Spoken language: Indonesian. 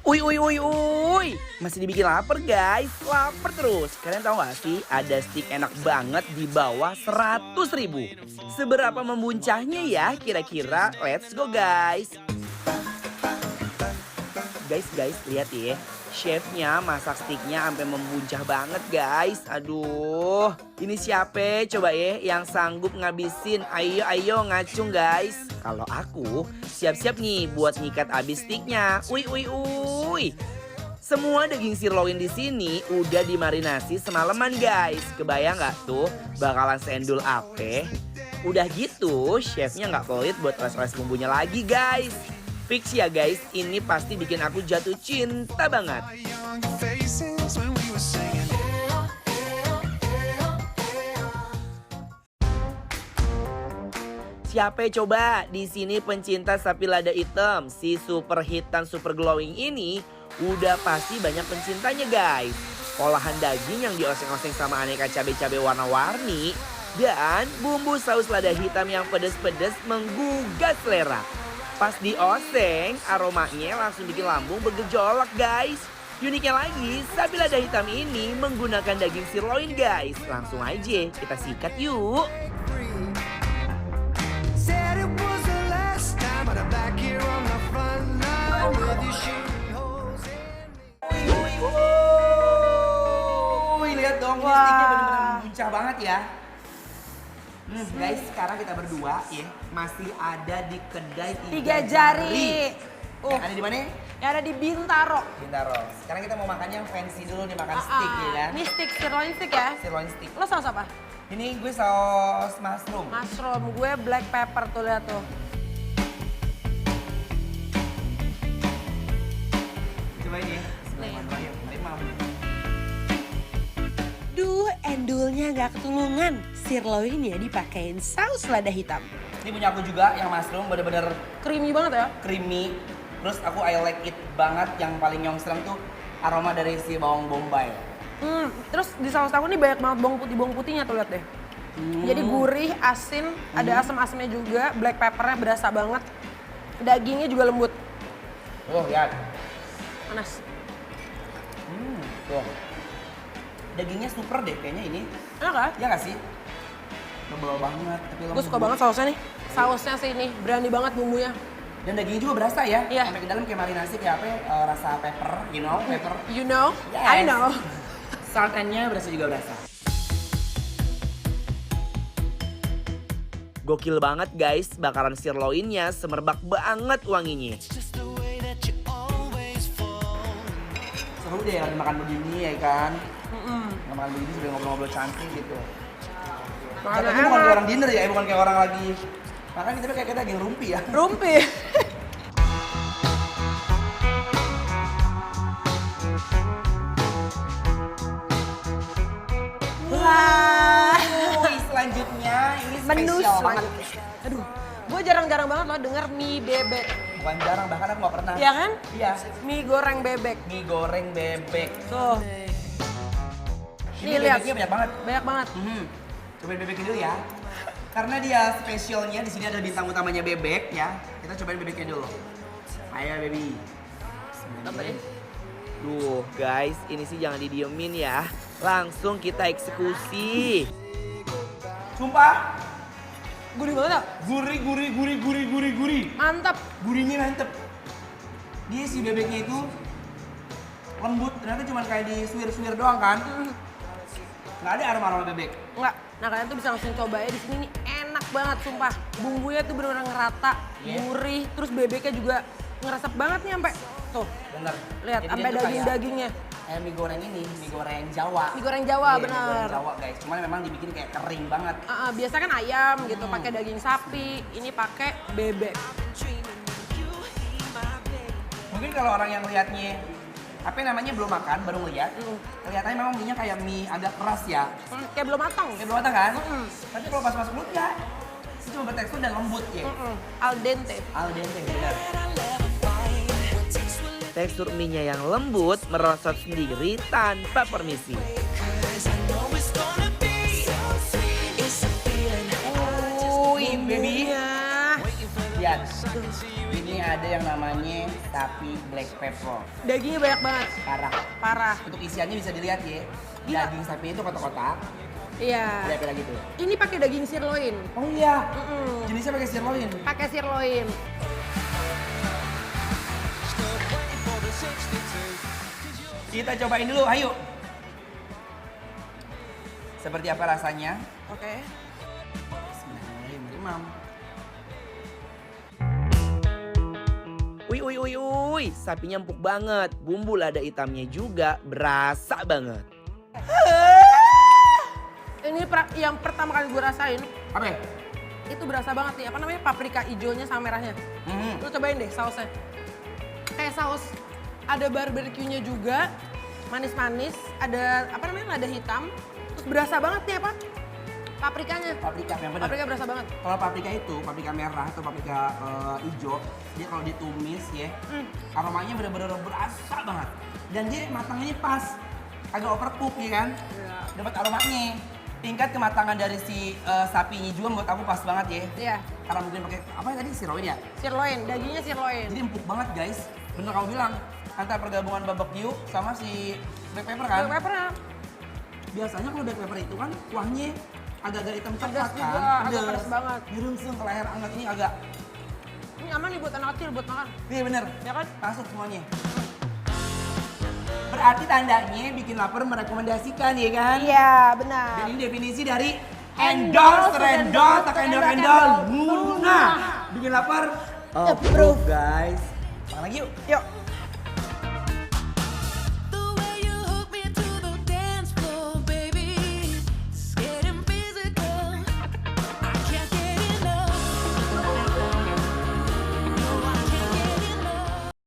Uy, uy, uy, uy. Masih dibikin lapar guys. Lapar terus. Kalian tahu gak sih ada stick enak banget di bawah 100.000. Seberapa membuncahnya ya kira-kira? Let's go guys. Guys, lihat ya. Chefnya masak sticknya sampai membuncah banget guys. Aduh, ini siapa coba ya yang sanggup ngabisin? Ayo ngacung guys. Kalau aku siap-siap nih buat nyikat abis sticknya. Uy. Semua daging sirloin di sini udah dimarinasi semalaman guys. Kebayang nggak tuh bakalan seendul ape? Udah gitu chefnya nggak pelit buat oles-oles bumbunya lagi guys. Fix ya guys, ini pasti bikin aku jatuh cinta banget. Siapa coba di sini pencinta sapi lada hitam? Si super hitam super glowing ini udah pasti banyak pencintanya guys. Olahan daging yang dioseng-oseng sama aneka cabai-cabai warna-warni dan bumbu saus lada hitam yang pedas-pedas menggugah selera. Pas dioseng, aromanya langsung bikin lambung bergejolak guys. Uniknya lagi, sapi lada hitam ini menggunakan daging sirloin guys. Langsung aja kita sikat yuk. Lihat dong, ini sticknya bener-bener membuncah banget ya. Guys, sekarang kita berdua ya masih ada di kedai Tiga Jari. Yang ada di mana? Yang ada di Bintaro. Bintaro. Sekarang kita mau makan yang fancy dulu nih, makan stick ya kan? Ini stick, sirloin stick ya? Sirloin stick. Lo saus apa? Ini gue saus mushroom. Mushroom, gue black pepper tuh, lihat tuh. Coba ini. Bismillahirrahmanirrahim. Duh, endulnya nggak ketulungan. Sirloinnya dipakein saus lada hitam. Ini punya aku juga yang mushroom, bener-bener Creamy banget ya? creamy. Terus aku I like it banget. Yang paling nyongstreng tuh aroma dari si bawang bombay. Terus di saus aku nih banyak banget bawang putihnya tuh, lihat deh. Jadi gurih, asin, ada asam-asamnya juga, black peppernya berasa banget. Dagingnya juga lembut. Lihat. Panas. Tuh. Dagingnya super deh kayaknya ini. Enak kan? Ya nggak sih? Tebal banget. Tapi Gue suka banget sausnya nih. Sausnya sih ini, berani banget bumbunya. Dan dagingnya juga berasa ya. Iya. Sampai ke dalam kayak marinasi kayak apa ya? Rasa pepper, pepper. You know? Yes. I know. Salt and-nya berasa juga berasa. Gokil banget guys, bakaran sirloinnya semerbak banget wanginya. Seru deh lagi makan begini ya kan. Makan begini sambil ngobrol-ngobrol cantik gitu. Tapi bukan kayak orang dinner ya, bukan kayak orang lagi makan, tapi kayak kita daging rumpi ya. Rumpi. Wah. Selanjutnya ini Menu spesial banget. selanjutnya. Aduh, gue jarang-jarang banget loh denger mie bebek. Bukan jarang, bahkan aku gak pernah. Iya kan? Iya. Mie goreng bebek. Mie goreng bebek. Tuh. Ini lihat. bebeknya banyak banget. Banyak banget. Cobain bebeknya dulu ya. Karena dia spesialnya di sini ada bintang utamanya bebek ya. Kita cobain bebeknya dulu. Ayo baby. Cobain. Duh guys, ini sih jangan didiemin ya. Langsung kita eksekusi. Sumpah, Gurih banget ya? gurih. Mantap. Gurihnya mantep. Dia si bebeknya itu lembut. Ternyata cuma kayak di suwir-suwir doang kan. Nggak ada aroma-aroma bebek. Enggak. Nah kalian tuh bisa langsung coba ya, di sini nih enak banget sumpah. Bumbunya tuh bener-bener ngerata, gurih, terus bebeknya juga ngeresep banget nih sampai tuh. Bener. Lihat Jadi sampai dia tuh daging-dagingnya. Kayak mie goreng ini, mie goreng Jawa. Mie goreng Jawa, Iya, bener. Mie goreng Jawa guys, cuman memang dibikin kayak kering banget. Biasa kan ayam gitu, pakai daging sapi, ini pakai bebek. Mungkin kalau orang yang lihatnya apa namanya belum makan, baru ngeliat, kelihatannya memang mie-nya kayak mie agak keras ya. Kayak belum matang. Kayak belum matang kan? Tapi kalau pas masuk mulut ya, itu cuma bertekstur dan lembut ya. Al dente. Al dente, benar. Tekstur mie-nya yang lembut merosot sendiri tanpa permisi. Baby. lihat. Ini ada yang namanya sapi black pepper. Dagingnya banyak banget. Parah. Parah. Untuk isiannya bisa dilihat ya. Gila. Daging sapi itu kotak-kotak. Iya. Ada lagi tuh. Ini pakai daging sirloin. Oh iya. Mm-mm. Jenisnya pakai sirloin. Pakai sirloin. Kita cobain dulu, ayo. Seperti apa rasanya? Oke. Bismillahirrahmanirrahim. Uy, sapinya empuk banget. Bumbu lada hitamnya juga berasa banget. Ini yang pertama kali gue rasain, Apa ya? itu berasa banget nih, apa namanya, paprika hijaunya sama merahnya. Lu cobain deh sausnya. Kayak saus, ada barbeque-nya juga, manis-manis, ada apa namanya, lada hitam. Terus berasa banget nih apa? Paprikanya. Paprika yang benar. Paprika berasa banget. Kalau paprika itu, paprika merah atau paprika hijau, dia kalau ditumis ya, aromanya benar-benar berasa banget. Dan dia matangnya pas, agak overcook ya kan? Iya. Dapat aromanya. Tingkat kematangan dari si sapinya juga menurut aku pas banget ya. Iya. Karena mungkin pakai apa tadi sirloin ya? Sirloin, dagingnya sirloin. Jadi empuk banget guys. Bener kamu bilang, antara pergabungan barbecue sama si black pepper kan? Black pepper Biasanya kalau black pepper itu kan kuahnya agak-agak hitam pedas coklat juga, kan? agak pedas banget. Dirungsung ke leher anget ini agak, Ini aman nih buat anak kecil buat makan. iya bener, Ya kan? masuk semuanya. Berarti tandanya bikin lapar merekomendasikan ya kan? Iya, benar. Dan ini definisi dari endorse, rendol, tak endol, munah. Bikin lapar, Approve. guys. Makan lagi yuk. Yuk.